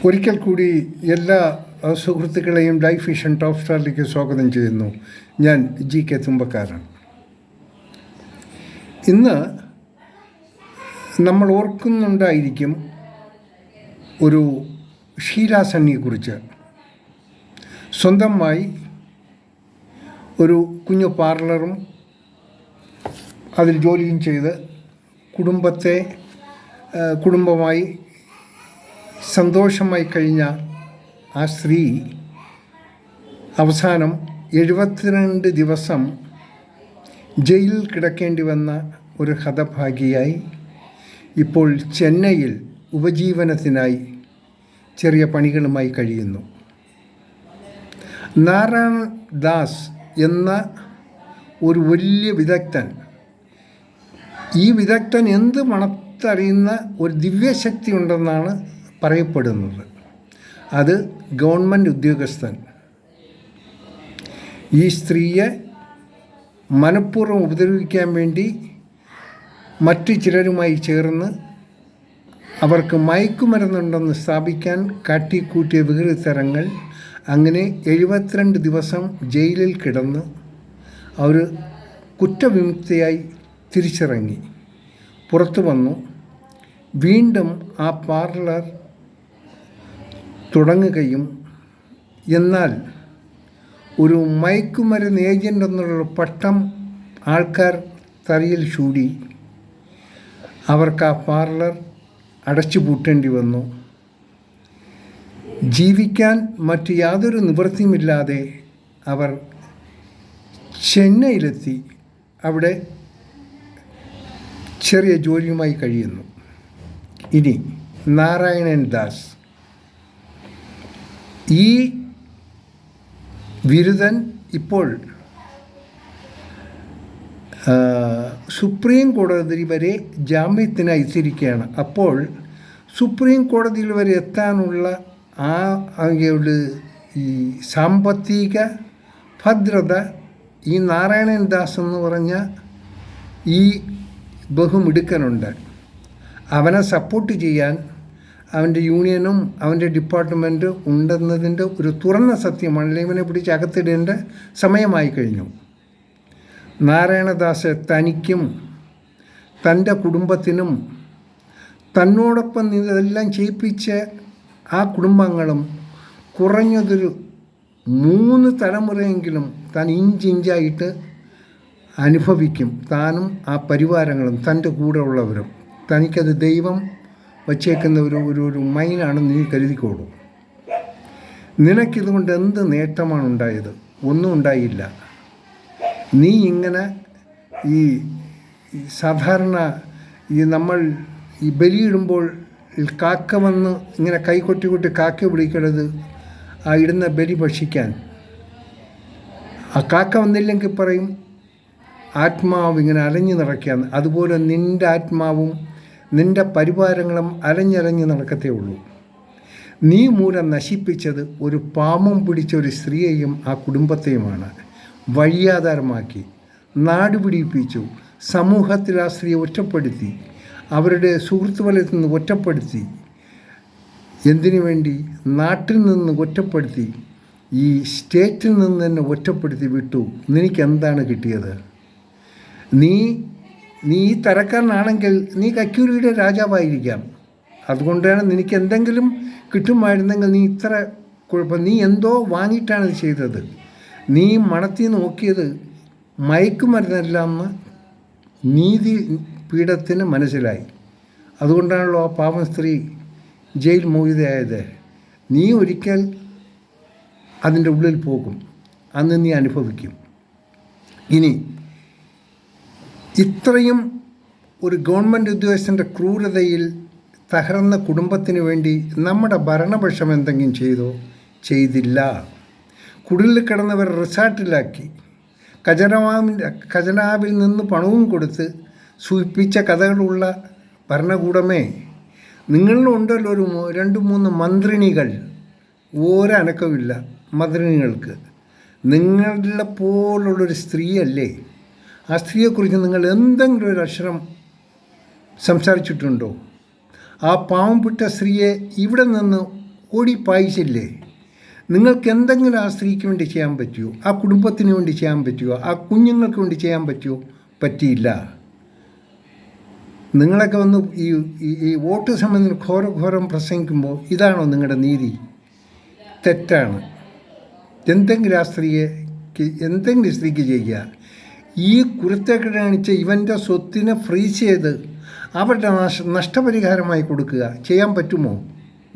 ഒരിക്കൽ കൂടി എല്ലാ സുഹൃത്തുക്കളെയും ലൈഫ് വിഷൻ ടോപ്പ് സ്റ്റാറിലേക്ക് സ്വാഗതം ചെയ്യുന്നു. ഞാൻ GK തുമ്പക്കാരൻ. ഇന്ന് നമ്മൾ ഓർക്കുന്നുണ്ടായിരിക്കും ഒരു ഷീലാ സണ്ണിയെക്കുറിച്ച്. സ്വന്തമായി ഒരു കുഞ്ഞു പാർലറും അതിൽ ജോലിയും ചെയ്ത് കുടുംബമായി സന്തോഷമായി കഴിഞ്ഞ ആ സ്ത്രീ അവസാനം 72 ദിവസം ജയിലിൽ കിടക്കേണ്ടി വന്ന ഒരു ഹതഭാഗിയായി ഇപ്പോൾ ചെന്നൈയിൽ ഉപജീവനത്തിനായി ചെറിയ പണികളുമായി കഴിയുന്നു. നാരായൺ ദാസ് എന്ന ഒരു വലിയ വിദഗ്ധൻ, ഈ വിദഗ്ധൻ എന്ത് മണത്തറിയുന്ന ഒരു ദിവ്യശക്തി ഉണ്ടെന്നാണ് പറയപ്പെടുന്നത്. അത് ഗവൺമെൻറ് ഉദ്യോഗസ്ഥൻ ഈ സ്ത്രീയെ മനഃപൂർവ്വം ഉപദ്രവിക്കാൻ വേണ്ടി മറ്റു ചിലരുമായി ചേർന്ന് അവർക്ക് മയക്കുമരുന്നുണ്ടെന്ന് സ്ഥാപിക്കാൻ കാട്ടിക്കൂട്ടിയ വികൃതരങ്ങൾ. അങ്ങനെ 72 ദിവസം ജയിലിൽ കിടന്ന് അവർ കുറ്റവിമുക്തയായി തിരിച്ചിറങ്ങി പുറത്തു വന്നു. വീണ്ടും ആ പാർലർ തുടങ്ങുകയും എന്നാൽ ഒരു മയക്കുമരുന്ന് ഏജൻ്റ് എന്നുള്ള പട്ടം ആൾക്കാർ തലയിൽ ചൂടി അവർക്ക് ആ പാർലർ അടച്ചു പൂട്ടേണ്ടി വന്നു. ജീവിക്കാൻ മറ്റു യാതൊരു നിവൃത്തിയുമില്ലാതെ അവർ ചെന്നൈയിലെത്തി അവിടെ ചെറിയ ജോലിയുമായി കഴിയുന്നു. ഇനി നാരായണൻ ദാസ്, ഈ ബിരുദൻ ഇപ്പോൾ സുപ്രീം കോടതി വരെ ജാമ്യത്തിന് അയച്ചിരിക്കുകയാണ്. അപ്പോൾ സുപ്രീം കോടതിയിൽ വരെ എത്താനുള്ള ഈ സാമ്പത്തിക ഭദ്രത ഈ നാരായണൻ ദാസ് എന്ന് പറഞ്ഞ ഈ ബഹുമിടുക്കനുണ്ട്. അവനെ സപ്പോർട്ട് ചെയ്യാൻ അവൻ്റെ യൂണിയനും അവൻ്റെ ഡിപ്പാർട്ട്മെൻറ്റ് ഉണ്ടെന്നതിൻ്റെ ഒരു തുറന്ന സത്യമാണ്. അല്ലെങ്കിൽ ഇവനെ പിടിച്ച് അകത്തിടേണ്ട സമയമായി കഴിഞ്ഞു. നാരായണദാസ് തനിക്കും തൻ്റെ കുടുംബത്തിനും തന്നോടൊപ്പം ഇതെല്ലാം ചെയ്യിപ്പിച്ച ആ കുടുംബങ്ങളും കുറഞ്ഞതൊരു 3 തലമുറയെങ്കിലും താൻ ഇഞ്ചിഞ്ചായിട്ട് അനുഭവിക്കും. താനും ആ പരിവാരങ്ങളും തൻ്റെ കൂടെ ഉള്ളവരും. തനിക്കത് ദൈവം വച്ചേക്കുന്ന ഒരു മൈനാണെന്ന് നീ കരുതിക്കോളൂ. നിനക്കിതുകൊണ്ട് എന്ത് നേട്ടമാണ് ഉണ്ടായത്? ഒന്നും ഉണ്ടായില്ല. നീ ഇങ്ങനെ ഈ സാധാരണ നമ്മൾ ഈ ബലിയിടുമ്പോൾ കാക്ക വന്ന് ഇങ്ങനെ കൈകൊട്ടി കാക്ക വിളിക്കരുത് ആ ഇടുന്ന ബലി ഭക്ഷിക്കാൻ. ആ കാക്ക വന്നില്ലെങ്കിൽ പറയും ആത്മാവ് ഇങ്ങനെ അലഞ്ഞു നടക്കുകയാണ്. അതുപോലെ നിൻ്റെ ആത്മാവും നിൻ്റെ പരിവാരങ്ങളും അലഞ്ഞലഞ്ഞ് നടക്കത്തേ ഉള്ളൂ. നീ മൂലം നശിപ്പിച്ചത് ഒരു പാമ്പം പിടിച്ച ഒരു സ്ത്രീയെയും ആ കുടുംബത്തെയുമാണ്. വഴിയാധാരമാക്കി നാട് പിടിപ്പിച്ചു. സമൂഹത്തിൽ ആ സ്ത്രീയെ ഒറ്റപ്പെടുത്തി, അവരുടെ സുഹൃത്ത് വലയത്തിൽ നിന്ന് ഒറ്റപ്പെടുത്തി. എന്തിനു വേണ്ടി? നാട്ടിൽ നിന്ന് ഒറ്റപ്പെടുത്തി, ഈ സ്റ്റേറ്റിൽ നിന്ന് തന്നെ ഒറ്റപ്പെടുത്തി വിട്ടു. നിനക്കെന്താണ് കിട്ടിയത്? നീ ഈ തരക്കാരനാണെങ്കിൽ നീ കക്കൂരിയുടെ രാജാവായിരിക്കാം. അതുകൊണ്ടാണ് നിനക്ക് എന്തെങ്കിലും കിട്ടുമായിരുന്നെങ്കിൽ നീ ഇത്ര കുഴപ്പം. നീ എന്തോ വാങ്ങിയിട്ടാണ് ഇത് ചെയ്തത്. നീ മണത്തി നോക്കിയത് മയക്കുമരുന്നെല്ലാമെന്ന് നീതി പീഠത്തിന് മനസ്സിലായി. അതുകൊണ്ടാണല്ലോ ആ പാവം സ്ത്രീ ജയിൽ മോചിതയായത്. നീ ഒരിക്കൽ അതിൻ്റെ ഉള്ളിൽ പോകും, അന്ന് നീ അനുഭവിക്കും. ഇനി ഇത്രയും ഒരു ഗവൺമെൻറ് ഉദ്യോഗസ്ഥൻ്റെ ക്രൂരതയിൽ തകർന്ന കുടുംബത്തിന് വേണ്ടി നമ്മുടെ ഭരണപക്ഷം എന്തെങ്കിലും ചെയ്തോ? ചെയ്തില്ല. കുടിലിൽ കിടന്നവർ റിസാർട്ടിലാക്കി, ഖജനാവിൽ നിന്ന് പണവും കൊടുത്ത് സൂചിപ്പിച്ച കഥകളുള്ള ഭരണകൂടമേ, നിങ്ങളിലുണ്ടല്ലോ ഒരു 2-3 മന്ത്രിണികൾ. ഒരനക്കമില്ല മന്ത്രിണികൾക്ക്. നിങ്ങളുടെ പോലുള്ളൊരു സ്ത്രീയല്ലേ? ആ സ്ത്രീയെക്കുറിച്ച് നിങ്ങൾ എന്തെങ്കിലും ഒരു അക്ഷരം സംസാരിച്ചിട്ടുണ്ടോ? ആ പാവപ്പെട്ട സ്ത്രീയെ ഇവിടെ നിന്ന് ഓടി പായിച്ചില്ലേ? നിങ്ങൾക്ക് എന്തെങ്കിലും ആ സ്ത്രീക്ക് വേണ്ടി ചെയ്യാൻ പറ്റുമോ? ആ കുടുംബത്തിന് വേണ്ടി ചെയ്യാൻ പറ്റുമോ? ആ കുഞ്ഞുങ്ങൾക്ക് വേണ്ടി ചെയ്യാൻ പറ്റുമോ? പറ്റിയില്ല. നിങ്ങളൊക്കെ വന്ന് ഈ വോട്ട് സംബന്ധിച്ച് ഘോരം പ്രസംഗിക്കുമ്പോൾ ഇതാണോ നിങ്ങളുടെ നീതി? തെറ്റാണ്. എന്തെങ്കിലും ആ സ്ത്രീക്ക് എന്തെങ്കിലും സ്ത്രീക്ക് ചെയ്യുക. ഈ കുരുത്തക്കേട് കാണിച്ച് ഇവൻ്റെ സ്വത്തിനെ ഫ്രീസ് ചെയ്ത് അവരുടെ നഷ്ടപരിഹാരമായി കൊടുക്കുക ചെയ്യാൻ പറ്റുമോ?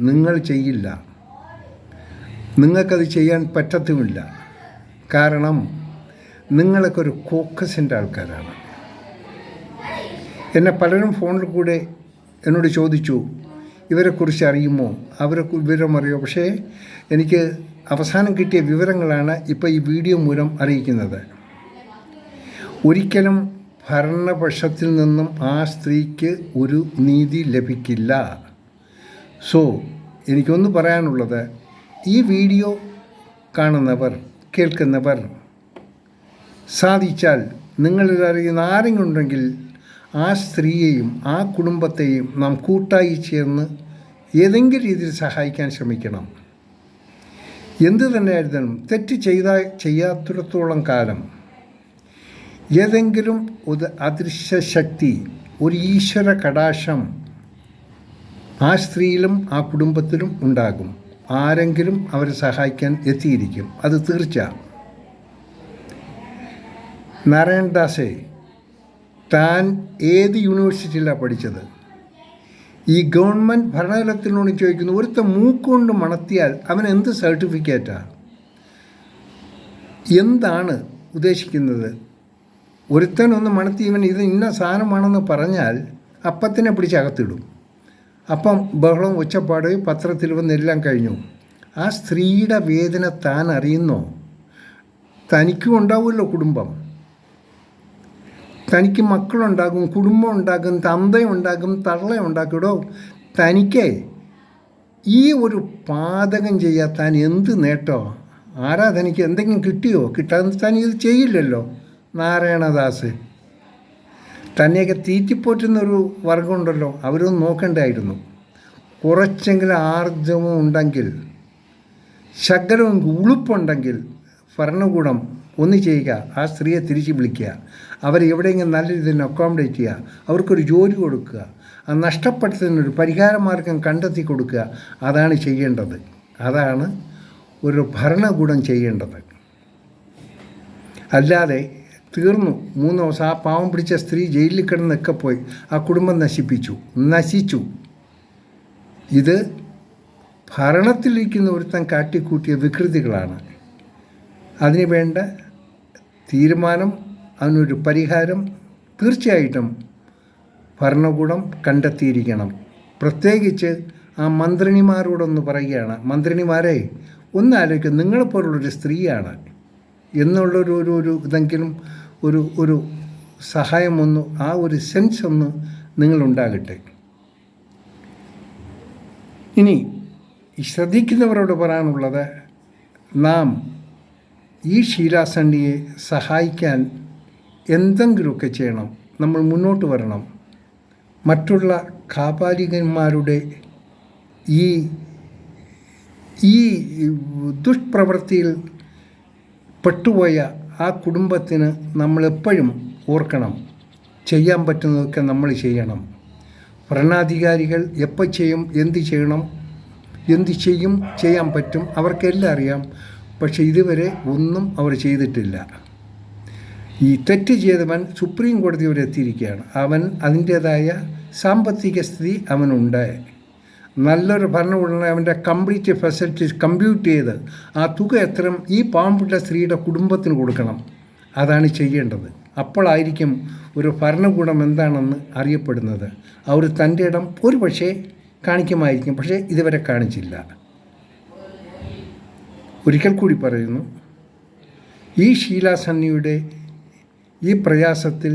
നിങ്ങൾ ചെയ്യില്ല. നിങ്ങൾക്കത് ചെയ്യാൻ പറ്റത്തുമില്ല. കാരണം നിങ്ങളൊക്കെ ഒരു കോക്കസിൻ്റെ ആൾക്കാരാണ്. എന്നെ പലരും ഫോണിൽ കൂടെ എന്നോട് ചോദിച്ചു, ഇവരെക്കുറിച്ച് അറിയുമോ, വിവരം അറിയുമോ? പക്ഷേ എനിക്ക് അവസാനം കിട്ടിയ വിവരങ്ങളാണ് ഇപ്പോൾ ഈ വീഡിയോ മൂലം അറിയിക്കുന്നത്. ഒരിക്കലും ഭരണപക്ഷത്തിൽ നിന്നും ആ സ്ത്രീക്ക് ഒരു നീതി ലഭിക്കില്ല. സോ എനിക്കൊന്ന് പറയാനുള്ളത്, ഈ വീഡിയോ കാണുന്നവർ, കേൾക്കുന്നവർ സാധിച്ചാൽ നിങ്ങളിൽ അറിയുന്ന ആരെങ്കിലും ഉണ്ടെങ്കിൽ ആ സ്ത്രീയെയും ആ കുടുംബത്തെയും നാം കൂട്ടായി ചേർന്ന് ഏതെങ്കിലും രീതിയിൽ സഹായിക്കാൻ ശ്രമിക്കണം. എന്തു തന്നെയായിരുന്നാലും തെറ്റ് ചെയ്യാത്തിടത്തോളം കാലം ഏതെങ്കിലും ഒരു അദൃശ്യ ശക്തി, ഒരു ഈശ്വര കടാക്ഷം ആ സ്ത്രീയിലും ആ കുടുംബത്തിലും ഉണ്ടാകും. ആരെങ്കിലും അവരെ സഹായിക്കാൻ എത്തിയിരിക്കും, അത് തീർച്ച. നാരായണദാസേ, താൻ ഏത് യൂണിവേഴ്സിറ്റിയിലാണ് പഠിച്ചത്? ഈ ഗവൺമെൻറ് ഭരണതലത്തിനോട് ചോദിക്കുന്നു, ഒരുത്ത മൂക്കുകൊണ്ട് മണത്തിയാൽ അവൻ എന്ത് സർട്ടിഫിക്കറ്റാണ്? എന്താണ് ഉദ്ദേശിക്കുന്നത്? ഒരുത്തനൊന്ന് മണത്തി ഇവൻ ഇത് ഇന്ന സാധനമാണെന്ന് പറഞ്ഞാൽ അപ്പത്തിനെ പിടിച്ച് അകത്തിടും. അപ്പം ബഹളവും ഒച്ചപ്പാട് പത്രത്തിൽ വന്നെല്ലാം കഴിഞ്ഞു. ആ സ്ത്രീയുടെ വേദന താൻ അറിയുന്നോ? തനിക്കും ഉണ്ടാവുമല്ലോ കുടുംബം, തനിക്ക് മക്കളുണ്ടാകും, കുടുംബം ഉണ്ടാകും, തന്തയുണ്ടാകും, തള്ളയുണ്ടാക്കിടോ. തനിക്ക് ഈ ഒരു പാതകം ചെയ്യാൻ താൻ എന്ത് നേട്ടോ? ആരാ തനിക്ക് എന്തെങ്കിലും കിട്ടിയോ? കിട്ടാതെ താൻ ഇത് ചെയ്യില്ലല്ലോ. നാരായണദാസ്, തന്നെയൊക്കെ തീറ്റിപ്പോറ്റുന്നൊരു വർഗമുണ്ടല്ലോ, അവരൊന്നും നോക്കണ്ടായിരുന്നു. കുറച്ചെങ്കിലും ആർജവം ഉണ്ടെങ്കിൽ, ശകലവും ഉളുപ്പുണ്ടെങ്കിൽ ഭരണകൂടം ഒന്ന് ചെയ്യുക, ആ സ്ത്രീയെ തിരിച്ച് വിളിക്കുക, അവരെ എവിടെയെങ്കിലും നല്ല രീതിയിൽ അക്കോമഡേറ്റ് ചെയ്യുക, അവർക്കൊരു ജോലി കൊടുക്കുക, ആ നഷ്ടപ്പെട്ടതിനൊരു പരിഹാരമാർഗം കണ്ടെത്തി കൊടുക്കുക. അതാണ് ചെയ്യേണ്ടത്. അതാണ് ഒരു ഭരണകൂടം ചെയ്യേണ്ടത്. അല്ലാതെ തീർന്നു, 3 ദിവസം ആ പാവം പിടിച്ച സ്ത്രീ ജയിലിൽ കിടന്നൊക്കെ പോയി, ആ കുടുംബം നശിച്ചു. ഇത് ഭരണത്തിലിരിക്കുന്ന ഒരുത്തൻ കാട്ടിക്കൂട്ടിയ വികൃതികളാണ്. അതിന് വേണ്ട തീരുമാനം, അതിനൊരു പരിഹാരം തീർച്ചയായിട്ടും ഭരണകൂടം കണ്ടെത്തിയിരിക്കണം. പ്രത്യേകിച്ച് ആ മന്ത്രിമാരോടൊന്ന് പറയുകയാണ്, മന്ത്രിമാരെ ഒന്ന് ആലോചിക്കുക, നിങ്ങളെപ്പോലുള്ളൊരു സ്ത്രീയാണ് എന്നുള്ളൊരു ഇതെങ്കിലും ഒരു സഹായമൊന്ന്, ആ ഒരു സെൻസ് ഒന്ന് നിങ്ങളുണ്ടാകട്ടെ. ഇനി ശ്രദ്ധിക്കുന്നവരോട് പറയാനുള്ളത്, നാം ഈ ഷീലാസണ്ണിയെ സഹായിക്കാൻ എന്തെങ്കിലുമൊക്കെ ചെയ്യണം. നമ്മൾ മുന്നോട്ട് വരണം. മറ്റുള്ള കാപാലികന്മാരുടെ ഈ ദുഷ്പ്രവൃത്തിയിൽ പെട്ടുപോയ ആ കുടുംബത്തിന് നമ്മളെപ്പോഴും ഓർക്കണം, ചെയ്യാൻ പറ്റുന്നതൊക്കെ നമ്മൾ ചെയ്യണം. ഭരണാധികാരികൾ എപ്പോൾ ചെയ്യും, എന്ത് ചെയ്യും, ചെയ്യാൻ പറ്റും, അവർക്കെല്ലാം അറിയാം. പക്ഷേ ഇതുവരെ ഒന്നും അവർ ചെയ്തിട്ടില്ല. ഈ തെറ്റ് ചെയ്തവൻ സുപ്രീം കോടതി വരെ എത്തിയിരിക്കുകയാണ്. അവൻ അതിൻ്റേതായ സാമ്പത്തിക സ്ഥിതി അവനുണ്ട്. നല്ലൊരു ഭരണകൂടം അവൻ്റെ കംപ്ലീറ്റ് ഫെസിലിറ്റീസ് കമ്പ്യൂട്ട് ചെയ്ത് ആ തുക എത്രയും ഈ പാവപ്പെട്ട സ്ത്രീയുടെ കുടുംബത്തിന് കൊടുക്കണം. അതാണ് ചെയ്യേണ്ടത്. അപ്പോഴായിരിക്കും ഒരു ഭരണകൂടം എന്താണെന്ന് അറിയപ്പെടുന്നത്. അവർ തൻ്റെ ഇടം ഒരു പക്ഷേ കാണിക്കുമായിരിക്കും, പക്ഷേ ഇതുവരെ കാണിച്ചില്ല. ഒരിക്കൽ കൂടി പറയുന്നു, ഈ ഷീലാസണ്ണിയുടെ ഈ പ്രയാസത്തിൽ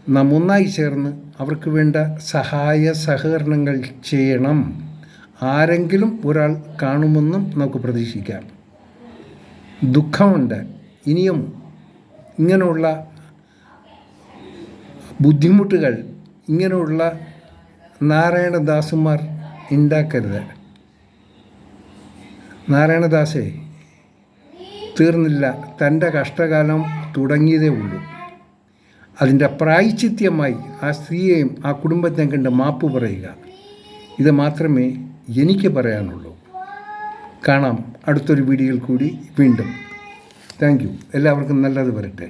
നാം ഒന്നായി ചേർന്ന് അവർക്ക് വേണ്ട സഹായ സഹകരണങ്ങൾ ചെയ്യണം. ആരെങ്കിലും ഒരാൾ കാണുമെന്നും നമുക്ക് പ്രതീക്ഷിക്കാം. ദുഃഖമുണ്ട്. ഇനിയും ഇങ്ങനെയുള്ള ബുദ്ധിമുട്ടുകൾ ഇങ്ങനെയുള്ള നാരായണദാസുമാർ ഉണ്ടാക്കരുത്. നാരായണദാസേ, തീർന്നില്ല. തൻ്റെ കഷ്ടകാലം തുടങ്ങിയതേ ഉള്ളൂ. അതിൻ്റെ പ്രായശ്ചിത്യമായി ആ സ്ത്രീയെയും ആ കുടുംബത്തെയും കണ്ട് മാപ്പ് പറയുക. ഇത് മാത്രമേ എനിക്ക് പറയാനുള്ളൂ. കാണാം അടുത്തൊരു വീഡിയോയിൽ കൂടി വീണ്ടും. Thank you. എല്ലാവർക്കും നല്ലത് വരട്ടെ.